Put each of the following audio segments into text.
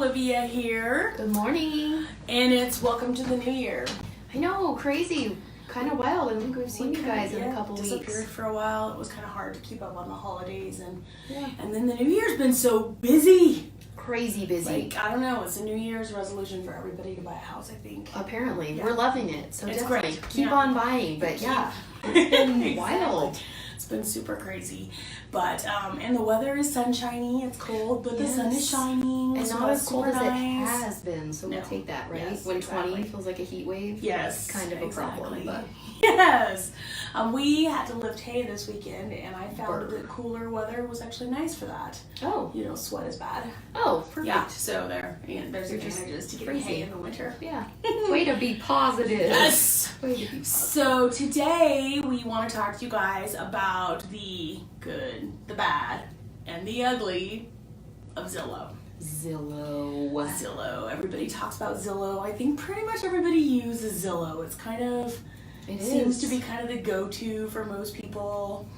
Olivia here. Good morning. And it's welcome to the new year. I know, crazy. Kind of wild. I don't think we've seen you guys in a couple weeks. Disappeared for a while. It was kind of hard to keep up on the holidays. Yeah. And then the new year's been so busy. Crazy busy. Like, I don't know. It's a new year's resolution for everybody to buy a house, I think. Apparently. Yeah. We're loving it. So it's definitely great. keep on buying. But yeah, it's been Exactly. wild. It's been super crazy. But, and the weather is sunshiny. It's cold, but the sun is shining. And so not that's as cold super as it nice. has been. So we'll take that, right? Yes, when exactly. 20 feels like a heat wave. Yes, It's kind of a problem. But yes. We had to lift hay this weekend, and I found Burr. that cooler weather was actually nice for that. oh. You know, sweat is bad. Oh, perfect. Yeah, so there's You're just advantages to getting hay crazy. in the winter. Yeah. Way to be positive. Yes! Way to be positive. So today we want to talk to you guys about the good, the bad, and the ugly of Zillow. Zillow. Everybody talks about Zillow. I think pretty much everybody uses Zillow. It's kind of It seems is. to be kind of the go-to for most people.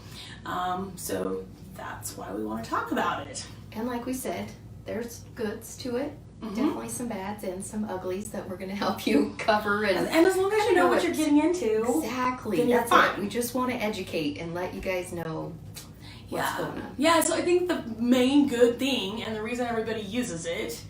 So that's why we want to talk about it. And like we said, there's goods to it. Mhm. Definitely some bads and some uglies that we're going to help you cover. And as long as you know what you're it's- getting into, Exactly. then you're That's fine. it. We just want to educate and let you guys know what's going on. Yeah, so I think the main good thing and the reason everybody uses it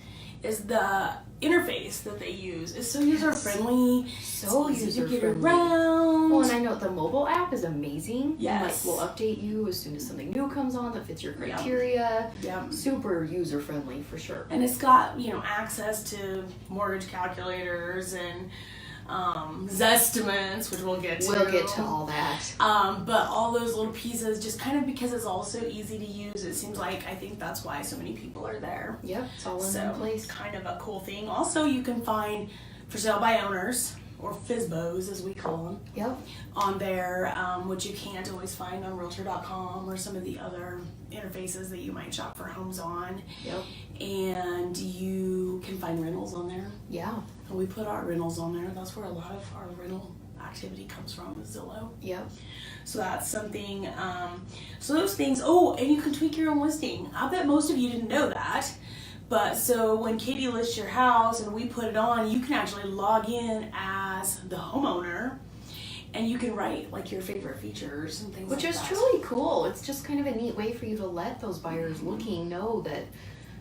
is the interface that they use is so user friendly. So easy to user get friendly. around. Well, and I know the mobile app is amazing. Yes. Like, we'll update you as soon as something new comes on that fits your criteria. Yeah. Super user friendly for sure. And it's got, access to mortgage calculators and Zestimates, which we'll get to. We'll get to all that. But all those little pieces, just kind of because it's all so easy to use, it seems like I think that's why so many people are there. Yep, it's all in So one place. kind of a cool thing. Also, you can find for sale by owners, or FSBOs as we call them, Yep. on there, which you can't always find on Realtor.com or some of the other interfaces that you might shop for homes on. Yep. And you can find rentals on there. Yeah. And we put our rentals on there. That's where a lot of our rental activity comes from, is Zillow. Yep. So that's something, so those things, and you can tweak your own listing. I bet most of you didn't know that. But so when Katie lists your house and we put it on, you can actually log in as the homeowner and you can write like your favorite features and things Which like is that. truly cool. It's just kind of a neat way for you to let those buyers looking know that,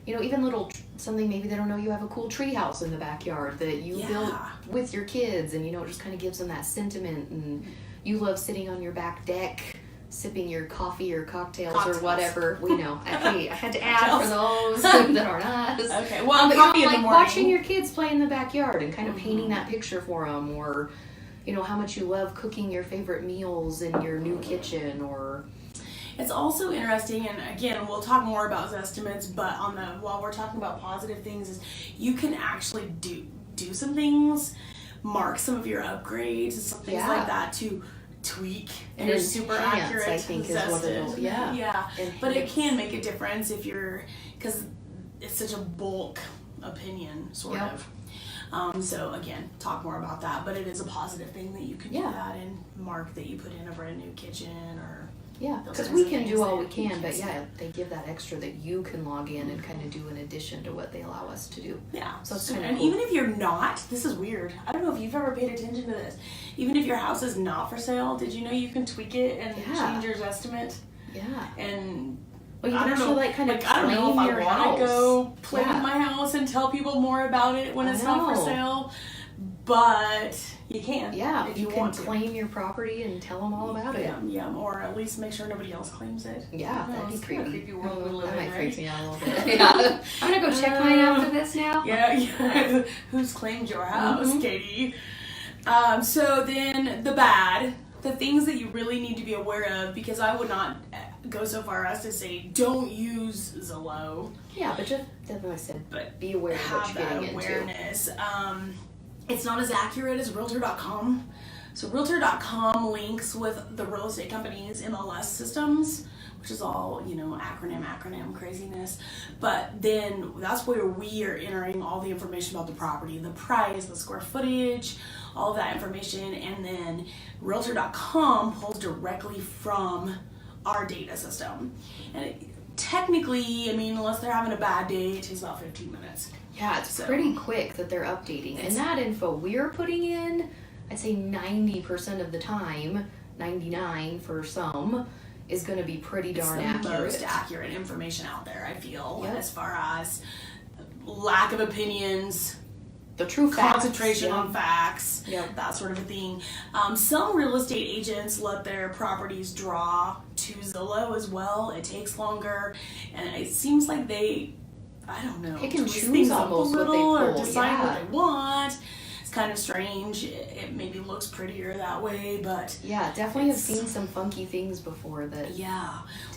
even little something maybe they don't know you have a cool tree house in the backyard that you built with your kids, and it just kind of gives them that sentiment, and you love sitting on your back deck sipping your coffee or cocktails or whatever. We know. I had to add for those that are not. Okay, well, But coffee in the like morning. watching your kids play in the backyard and kind of painting that picture for them, or how much you love cooking your favorite meals in your new kitchen, or It's also interesting, and again, we'll talk more about Zestimates, but while we're talking about positive things, is you can actually do some things, mark some of your upgrades and some things like that to tweak And your enhance, super accurate I think, is what it'll, Zested. yeah. But it can make a difference because it's such a bulk opinion, sort of. So again, talk more about that, but it is a positive thing that you can do that and mark that you put in a brand new kitchen or because we can do all we can, but they give that extra that you can log in and kind of do in addition to what they allow us to do. Yeah. So it's kind of and cool. even if you're not, this is weird. I don't know if you've ever paid attention to this. Even if your house is not for sale, did you know you can tweak it and change your estimate? Yeah. And well, you I can don't actually know, kind of I don't know if claim I your want house. to go play with my house and tell people more about it when it's not for sale, but you can. Yeah, if you can want to. claim your property and tell them all about it. Yeah, or at least make sure nobody else claims it. Yeah, that'd be it's kind of creepy. creepy world we live That in, might right? freak me out a little bit. Yeah. I'm gonna go check mine after this now. Yeah. Who's claimed your house, Katie? So then the bad, the things that you really need to be aware of, because I would not go so far as to say don't use Zillow. Yeah, but just that's what I said. But be aware of what you're getting into. awareness. It's not as accurate as Realtor.com. So Realtor.com links with the real estate company's MLS systems, which is all, acronym craziness. But then that's where we are entering all the information about the property, the price, the square footage, all that information. And then Realtor.com pulls directly from our data system. And technically, I mean, unless they're having a bad day, it takes about 15 minutes. Yeah, it's pretty quick that they're updating. And that info we're putting in, I'd say 90% of the time, 99 for some, is going to be pretty darn accurate. It's the most accurate information out there, I feel, as far as lack of opinions, the true facts, concentration on facts, that sort of a thing. Some real estate agents let their properties draw to Zillow as well. It takes longer, and it seems like they, I don't know, pick and twist choose things up a almost little what they or pull. decide what they want. It's kind of strange. It maybe looks prettier that way, but definitely have seen some funky things before that.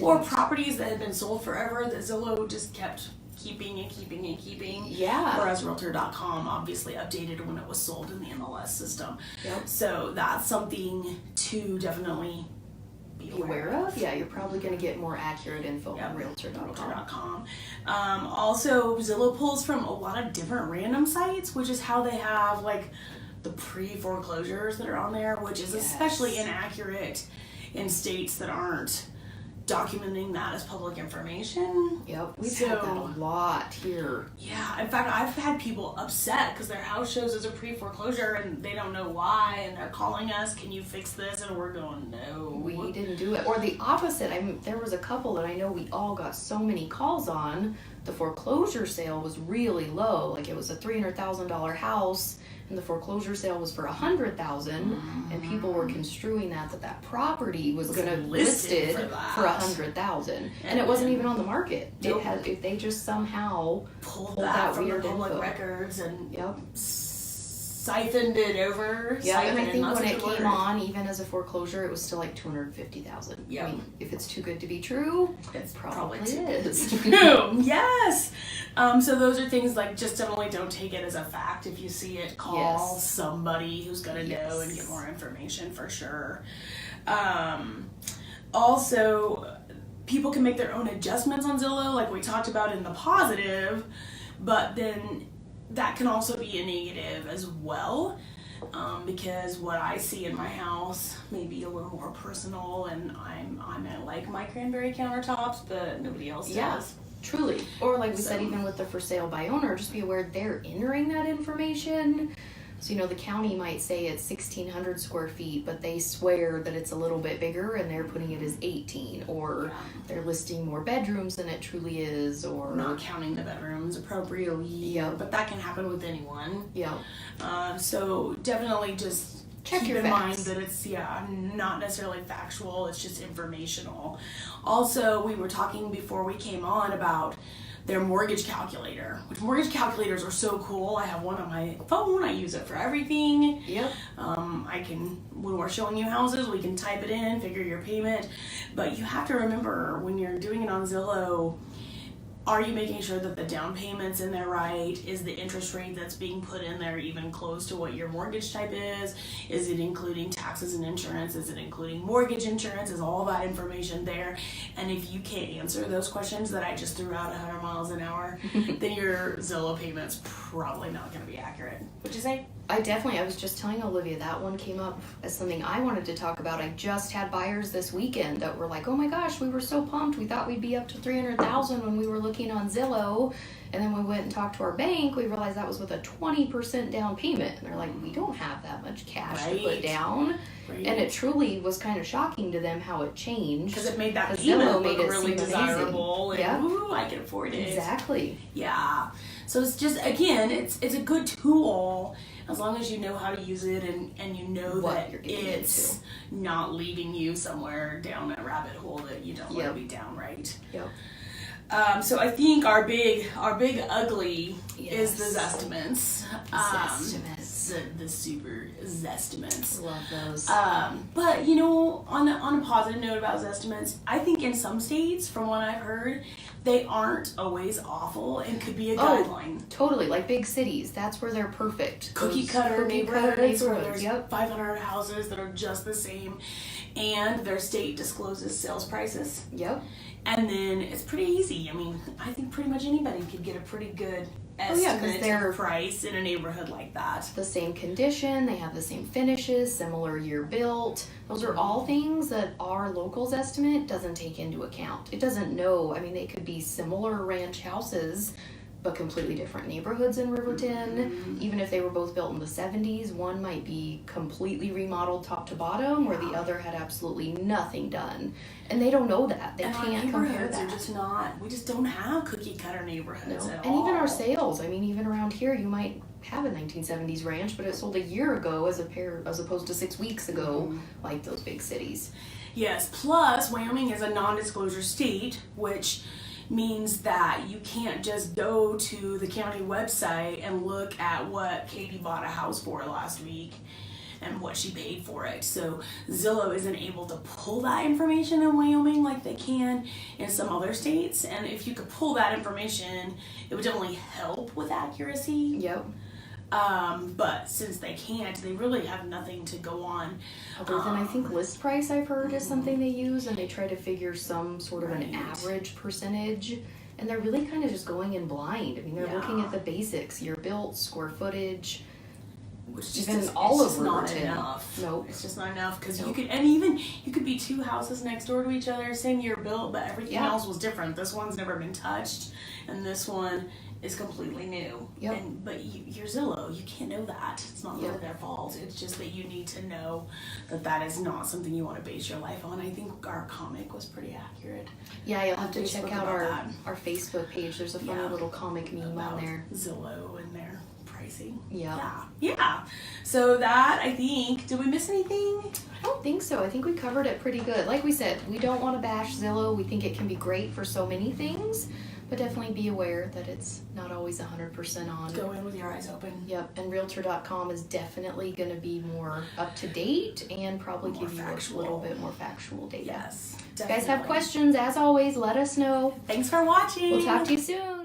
Or properties that had been sold forever that Zillow just kept keeping and keeping and keeping. Whereas Realtor.com obviously updated when it was sold in the MLS system. So that's something to definitely be aware of. Yeah, you're probably going to get more accurate info on Realtor.com. Also, Zillow pulls from a lot of different random sites, which is how they have like the pre-foreclosures that are on there, which is especially inaccurate in states that aren't documenting that as public information. We've had that a lot here. In fact, I've had people upset because their house shows as a pre-foreclosure and they don't know why, and they're calling us, can you fix this? And we're going, no. We didn't do it. Or the opposite. I mean, there was a couple that I know we all got so many calls on. The foreclosure sale was really low. Like, it was a $300,000 house, and the foreclosure sale was for $100,000, and people were construing that property was going to listed for $100,000, and it wasn't even on the market. It had, if they just somehow pulled that from weird the public info. records and siphoned it over. And I think when it came on, even as a foreclosure, it was still like $250,000. I mean, if it's too good to be true, it's probably is. Yes. So those are things like, just definitely don't take it as a fact. If you see it, call somebody who's gonna know and get more information for sure. Also, people can make their own adjustments on Zillow, like we talked about in the positive, but then that can also be a negative as well, because what I see in my house may be a little more personal, and I like my cranberry countertops, but nobody else does. Truly. Or like we said, even with the for sale by owner, just be aware they're entering that information. So, the county might say it's 1,600 square feet, but they swear that it's a little bit bigger and they're putting it as 18, or they're listing more bedrooms than it truly is, or not counting the bedrooms appropriately. But that can happen with anyone. So definitely just keep in mind that it's not necessarily factual, it's just informational. Also, we were talking before we came on about their mortgage calculator, which mortgage calculators are so cool. I have one on my phone. I use it for everything. I can, when we're showing you houses, we can type it in, figure your payment. But you have to remember, when you're doing it on Zillow, are you making sure that the down payment's in there right? Is the interest rate that's being put in there even close to what your mortgage type is? Is it including taxes and insurance? Is it including mortgage insurance? Is all that information there? And if you can't answer those questions that I just threw out 100 miles an hour, then your Zillow payment's probably not going to be accurate. What'd you say? I was just telling Olivia that one came up as something I wanted to talk about. I just had buyers this weekend that were like, oh my gosh, we were so pumped. We thought we'd be up to $300,000 when we were looking on Zillow. And then we went and talked to our bank. We realized that was with a 20% down payment. And they're like, we don't have that much cash to put down. And it truly was kind of shocking to them how it changed. Because it made that payment look really desirable. And, ooh, I can afford it. Exactly. Yeah. So it's just, again, it's a good tool as long as you know how to use it and you know that it's not leading you somewhere down a rabbit hole that you don't want to be down, right? So I think our big ugly is the Zestimates. The super Zestimates. Love those. But on a positive note about Zestimates, I think in some states, from what I've heard, they aren't always awful and could be a guideline. Totally, like big cities. That's where they're perfect. Cookie cutter neighborhoods where there's 500 houses that are just the same, and their state discloses sales prices. And then it's pretty easy. I mean, I think pretty much anybody could get a pretty good estimate of price in a neighborhood like that. The same condition, they have the same finishes, similar year built. Those are all things that our locals estimate doesn't take into account. It doesn't know, I mean, they could be similar ranch houses, but completely different neighborhoods in Riverton. Even if they were both built in the 70s, one might be completely remodeled top to bottom, where the other had absolutely nothing done. And they don't know that. They can't compare that. Are just not, we just don't have cookie cutter neighborhoods at all. And even our sales, I mean, even around here, you might have a 1970s ranch, but it sold a year ago as opposed to 6 weeks ago, like those big cities. Yes, plus Wyoming is a non-disclosure state, which means that you can't just go to the county website and look at what Katie bought a house for last week and what she paid for it. So Zillow isn't able to pull that information in Wyoming like they can in some other states. And if you could pull that information, it would definitely help with accuracy. Yep. But since they can't, they really have nothing to go on. Other than I think list price, I've heard, is something they use, and they try to figure some sort of an average percentage. And they're really kind of just going in blind. I mean, they're looking at the basics, year built, square footage. Which just is not enough. Nope. It's just not enough because you could be two houses next door to each other, same year built, but everything else was different. This one's never been touched, and this one is completely new. Yep. But you're Zillow. You can't know that. It's not really their fault. It's just that you need to know that is not something you want to base your life on. I think our comic was pretty accurate. Yeah, you'll have to check out our Facebook page. There's a funny little comic meme on there. Zillow in there. Pricing. Yeah. So that, I think, did we miss anything? I don't think so. I think we covered it pretty good. Like we said, we don't want to bash Zillow. We think it can be great for so many things, but definitely be aware that it's not always 100% on. Go in with your eyes open. Yep, and Realtor.com is definitely going to be more up to date and probably give you a little bit more factual data. Yes, If you guys have questions, as always, let us know. Thanks for watching. We'll talk to you soon.